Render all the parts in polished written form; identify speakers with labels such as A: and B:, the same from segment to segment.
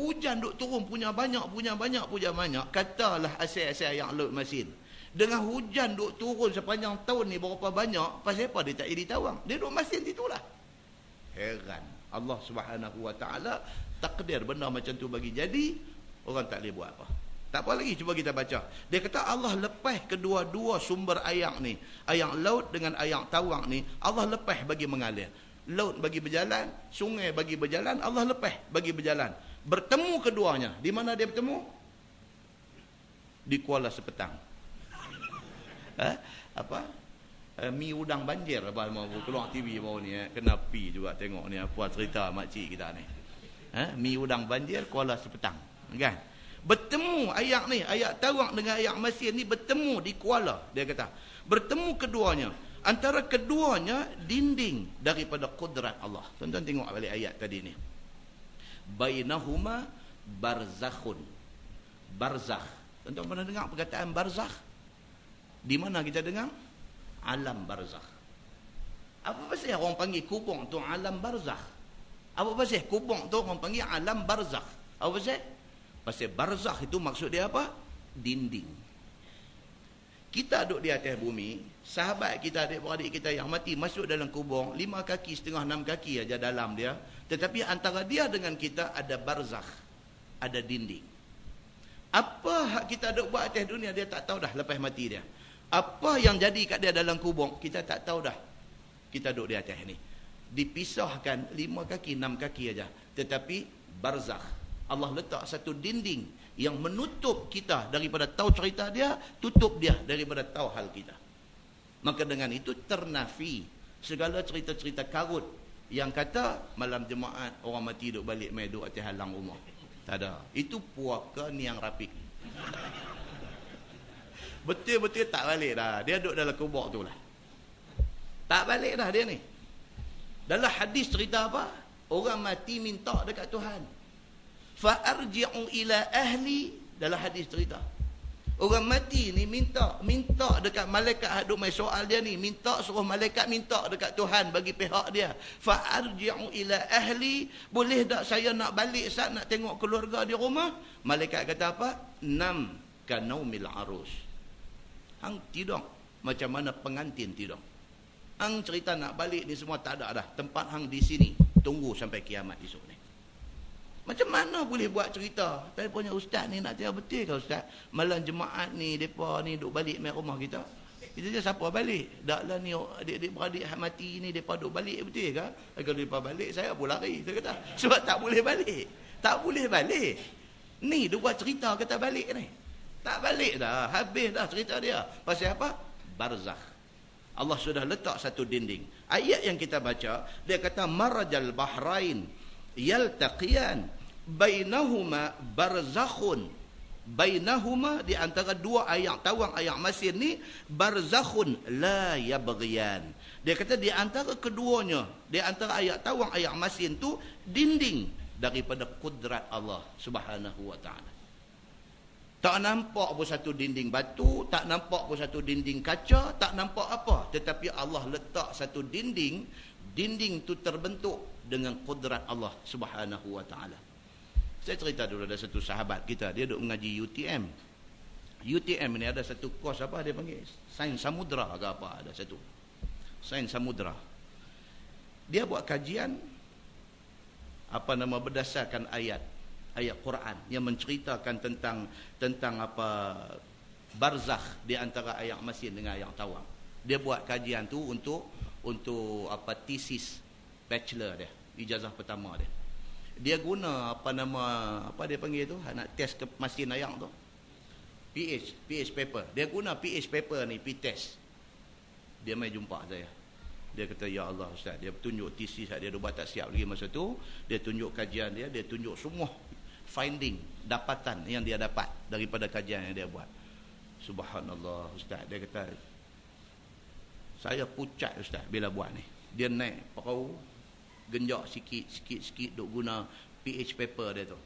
A: Hujan duk turun punya banyak. Katalah asal-asal yang laut masin. Dengan hujan duk turun sepanjang tahun ni berapa banyak, pasal apa dia tak jadi tawang? Dia duk masin situlah. Heran. Allah Subhanahu Wa Taala takdir benda macam tu bagi jadi, orang tak boleh buat apa. Tak apa lagi, cuba kita baca. Dia kata Allah lepas kedua-dua sumber air ni, air laut dengan air tawang ni, Allah lepas bagi mengalir. Laut bagi berjalan, sungai bagi berjalan, Allah lepas bagi berjalan. Bertemu keduanya. Di mana dia bertemu? Di Kuala Sepetang. Mi udang banjir apa mau keluar TV baru ni, kena pi juga tengok ni apa cerita makcik kita ni. Mi udang banjir Kuala Sepetang, kan? Bertemu air ni, air tawang dengan air masin ni bertemu di Kuala, dia kata. Bertemu keduanya. Antara keduanya dinding daripada kudrat Allah. Tuan-tuan tengok balik ayat tadi ni. Bainahuma barzakhun. Barzakh. Tuan-tuan pernah dengar perkataan barzakh? Di mana kita dengar? Alam barzakh. Apa pasal orang panggil kubur tu alam barzakh? Apa pasal kubur tu orang panggil alam barzakh? Apa pasal? Pasal barzakh itu maksud dia apa? Dinding. Kita duduk di atas bumi, sahabat kita, adik-beradik kita yang mati masuk dalam kubur, 5 kaki, setengah 6 kaki aja dalam dia. Tetapi antara dia dengan kita ada barzakh, ada dinding. Apa hak kita duduk buat atas dunia, dia tak tahu dah lepas mati dia. Apa yang jadi kat dia dalam kubur, kita tak tahu dah. Kita duduk di atas ni. Dipisahkan 5 kaki, 6 kaki aja. Tetapi barzakh. Allah letak satu dinding yang menutup kita daripada tahu cerita dia, tutup dia daripada tahu hal kita. Maka dengan itu ternafi segala cerita-cerita karut yang kata malam Jumaat orang mati duduk balik mai duduk atas halang rumah. Tak ada. Itu puaka ni yang rapik. Betul-betul tak balik dah. Dia duduk dalam kubur tu lah. Tak balik dah dia ni. Dalam hadis cerita apa? Orang mati minta dekat Tuhan. Fa'arji'u ila ahli. Dalam hadis cerita. Orang mati ni minta dekat malaikat duk mai soal dia ni, suruh malaikat minta dekat Tuhan bagi pihak dia. Fa'arji'u ila ahli, boleh tak saya nak balik saat nak tengok keluarga di rumah? Malaikat kata apa? Nam kanaumil arus. Hang tidur macam mana pengantin tidur. Hang cerita nak balik ni semua tak ada dah. Tempat hang di sini, tunggu sampai kiamat esok ni. Macam mana boleh buat cerita? Telefonnya ustaz ni nak tanya betul ke ustaz? Malam Jumaat ni depa ni duk balik mai rumah kita. Kita je siapa balik? Daklah ni adik-adik beradik mati ni depa duk balik betul ke? Kalau depa balik saya pun lari. Saya kata sebab tak boleh balik. Tak boleh balik. Ni dia buat cerita kata balik ni. Tak balik dah. Habis dah cerita dia. Pasal apa? Barzakh. Allah sudah letak satu dinding. Ayat yang kita baca, dia kata marajal bahrain yaltaqiyan bainahuma barzakhun. Bainahuma, di antara dua air tawang air masin ni, barzakhun la yabghiyan. Dia kata di antara keduanya, di antara air tawang air masin tu dinding daripada kudrat Allah Subhanahu wa taala. Tak nampak pun satu dinding batu, tak nampak pun satu dinding kaca, tak nampak apa. Tetapi Allah letak satu dinding, dinding tu terbentuk dengan kudrat Allah Subhanahu wa taala. Saya cerita dulu, ada satu sahabat kita, dia duduk mengaji UTM. UTM ni ada satu kos apa dia panggil? Sains Samudra ke apa, ada satu. Sains Samudra. Dia buat kajian berdasarkan ayat Quran yang menceritakan tentang apa barzakh di antara air masin dengan air tawang. Dia buat kajian tu untuk tesis bachelor dia, ijazah pertama dia. Dia guna apa dia panggil tu, nak test ke masin air tu, PH paper. Dia guna PH paper ni, P-test. Dia mai jumpa saya. Dia kata, ya Allah Ustaz, dia tunjuk tesis dia buat tak siap lagi masa tu. Dia tunjuk kajian dia tunjuk semua finding, dapatan yang dia dapat daripada kajian yang dia buat. Subhanallah Ustaz, dia kata saya pucat Ustaz bila buat ni. Dia naik perahu, genjak sikit duk guna PH paper dia tu.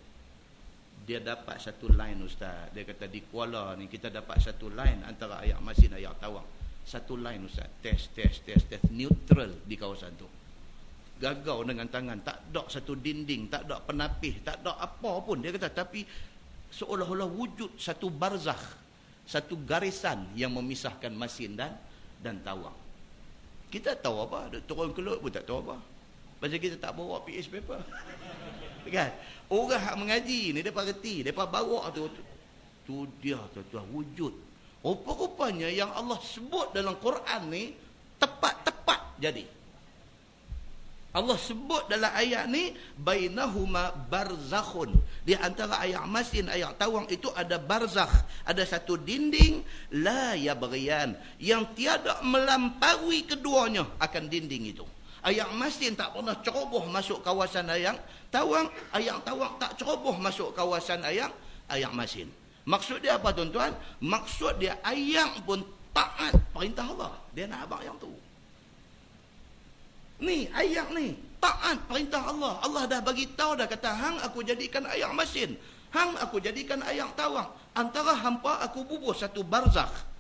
A: Dia dapat satu line Ustaz. Dia kata di Kuala ni kita dapat satu line antara air masin air tawang. Satu line Ustaz. Test neutral di kawasan tu. gagau dengan tangan, tak ada satu dinding, tak ada penapis, tak ada apa pun. Dia kata, tapi seolah-olah wujud satu barzakh, satu garisan yang memisahkan masin dan tawang. Kita tahu apa? Turun ke laut pun tak tahu apa. Pasal kita tak bawa PS paper. Kan? Orang yang mengaji ni, mereka reti, mereka bawa tu dia tuan-tuan, wujud. Rupa-rupanya yang Allah sebut dalam Quran ni tepat-tepat jadi. Allah sebut dalam ayat ni bainahuma barzakhun. Di antara ayat masin, ayat tawang itu ada barzakh, ada satu dinding la yabghiyan yang tiada melampaui keduanya akan dinding itu. Ayat masin tak pernah ceroboh masuk kawasan ayat tawang tak ceroboh masuk kawasan ayat masin. Maksud dia apa tuan-tuan? Maksud dia ayat pun taat perintah Allah. Dia nak abang yang tu. Ni ayat ni taat perintah Allah. Allah dah bagi tahu dah, kata hang aku jadikan ayat masin, hang aku jadikan ayat tawang, antara hampa aku bubuh satu barzakh.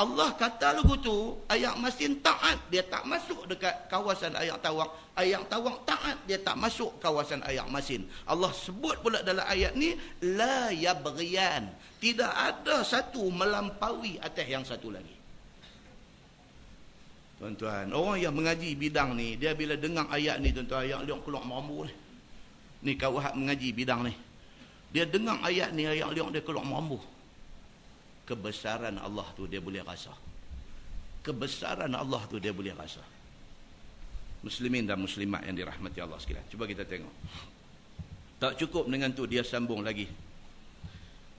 A: Allah kata lagu tu ayat masin taat, dia tak masuk dekat kawasan ayat tawang taat, dia tak masuk kawasan ayat masin. Allah sebut pula dalam ayat ni la yabghiyan, tidak ada satu melampaui atas yang satu lagi. Tuan-tuan, orang yang mengaji bidang ni, dia bila dengar ayat ni tuan-tuan, ayat liang keluar mambu ni. Ni kawan mengaji bidang ni, dia dengar ayat ni, ayat liang dia keluar mambu. Kebesaran Allah tu dia boleh rasa. Kebesaran Allah tu dia boleh rasa. Muslimin dan muslimat yang dirahmati Allah sekalian, cuba kita tengok. Tak cukup dengan tu, dia sambung lagi.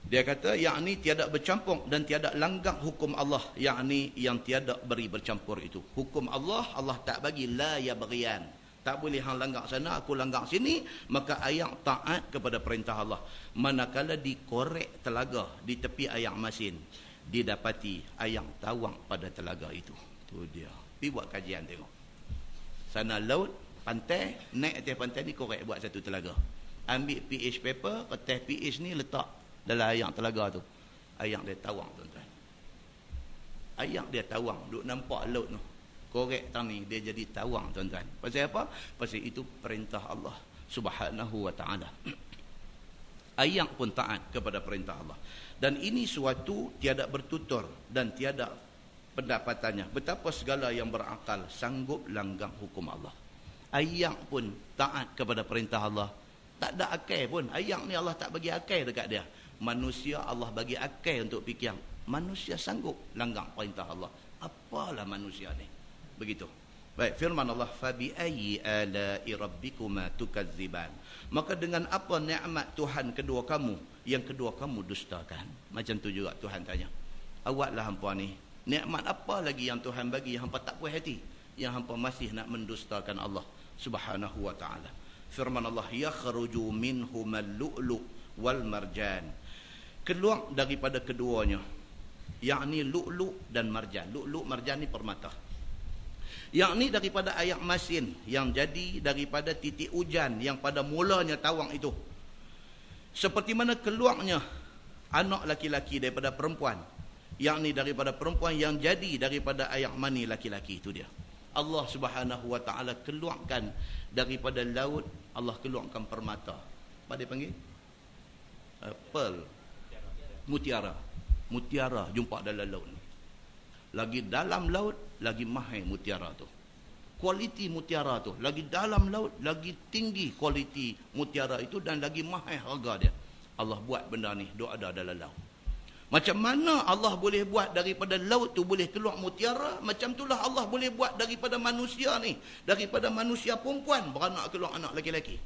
A: Dia kata, yakni tiada bercampur dan tiada langgang hukum Allah, yakni yang tiada beri bercampur itu. Hukum Allah, Allah tak bagi la yabghiyan. Tak boleh hang langgar sana, aku langgar sini, maka ayat taat kepada perintah Allah. Manakala dikorek telaga di tepi ayat masin, didapati ayat tawang pada telaga itu. Tu dia. Pergi buat kajian tengok. Sana laut, pantai, naik atas pantai ni korek buat satu telaga. Ambil PH paper, kertas PH ni letak dalam ayat telaga tu. Ayat dia tawang tuan-tuan. Ayat dia tawang, duk nampak laut tu. Korek tang ni dia jadi tawang tuan-tuan. Pasal apa? Pasal itu perintah Allah Subhanahu wa taala. Ayat pun taat kepada perintah Allah. Dan ini suatu tiada bertutur dan tiada pendapatannya. Betapa segala yang berakal sanggup langgang hukum Allah. Ayat pun taat kepada perintah Allah. Tak ada akal pun. Ayat ni Allah tak bagi akal dekat dia. Manusia Allah bagi akal untuk fikir. Manusia sanggup langgang perintah Allah. Apalah manusia ni? Begitu. Baik, firman Allah, fabi ayyi ala'i rabbikuma tukadziban. Maka dengan apa nikmat Tuhan kedua kamu yang kedua kamu dustakan? Macam tu juga Tuhan tanya. Awaklah hampa ni, nikmat apa lagi yang Tuhan bagi yang hampa tak puas hati, yang hampa masih nak mendustakan Allah Subhanahu wa taala. Firman Allah, yakhruju minhumal lu'lu' wal marjan. Keluar daripada keduanya, yakni lu'lu' dan marjan. Lu'lu' marjan ni permata. Yakni daripada ayat masin yang jadi daripada titik hujan yang pada mulanya tawang itu. Seperti mana keluarnya anak laki-laki daripada perempuan, yakni daripada perempuan yang jadi daripada ayat mani laki-laki, itu dia. Allah Subhanahu wa taala keluarkan daripada laut, Allah keluarkan permata. Apa dia panggil? Pearl. Mutiara. Mutiara jumpa dalam laut ni. Lagi dalam laut, lagi mahal mutiara tu. Kualiti mutiara tu. Lagi dalam laut, lagi tinggi kualiti mutiara itu dan lagi mahal harga dia. Allah buat benda ni, duk ada dalam laut. Macam mana Allah boleh buat daripada laut tu boleh keluar mutiara, macam itulah Allah boleh buat daripada manusia ni. Daripada manusia perempuan beranak keluar anak lelaki.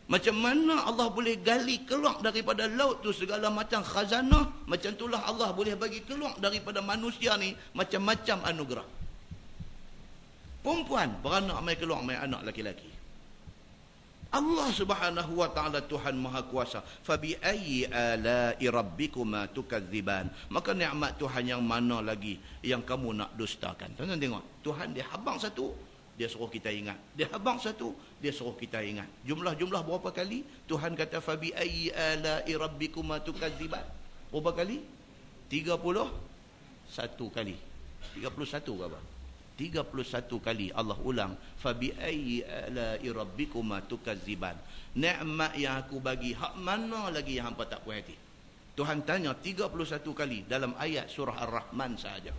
A: Macam mana Allah boleh gali keluar daripada laut tu segala macam khazanah, macam itulah Allah boleh bagi keluar daripada manusia ni macam-macam anugerah. Perempuan beranak mai keluar mai anak laki-laki. Allah Subhanahu wa taala Tuhan Maha Kuasa. Fabi ayyi ala'i rabbikuma tukadziban. Maka nikmat Tuhan yang mana lagi yang kamu nak dustakan? Tuan-tuan tengok, Tuhan dia habang satu, dia suruh kita ingat. Dia habang satu, dia suruh kita ingat. Jumlah-jumlah berapa kali Tuhan kata fabi ayyi ala'i rabbikuma tukadziban? Berapa kali? 31 kali. 31 ke apa? 31 kali Allah ulang, fa bi ayyi ala'i rabbikuma tukazziban. Nikmat yang aku bagi, hak mana lagi yang hangpa tak puas hati? Tuhan tanya 31 kali dalam ayat surah Ar-Rahman sahaja.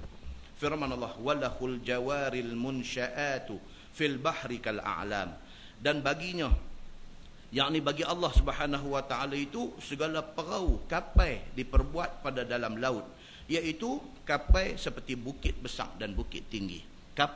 A: Firman Allah, walahul jawaril munsya'atu fil bahri kal a'lam. Dan baginya, yakni bagi Allah Subhanahu wa taala itu, segala perahu, kapal diperbuat pada dalam laut, iaitu kapal seperti bukit besar dan bukit tinggi.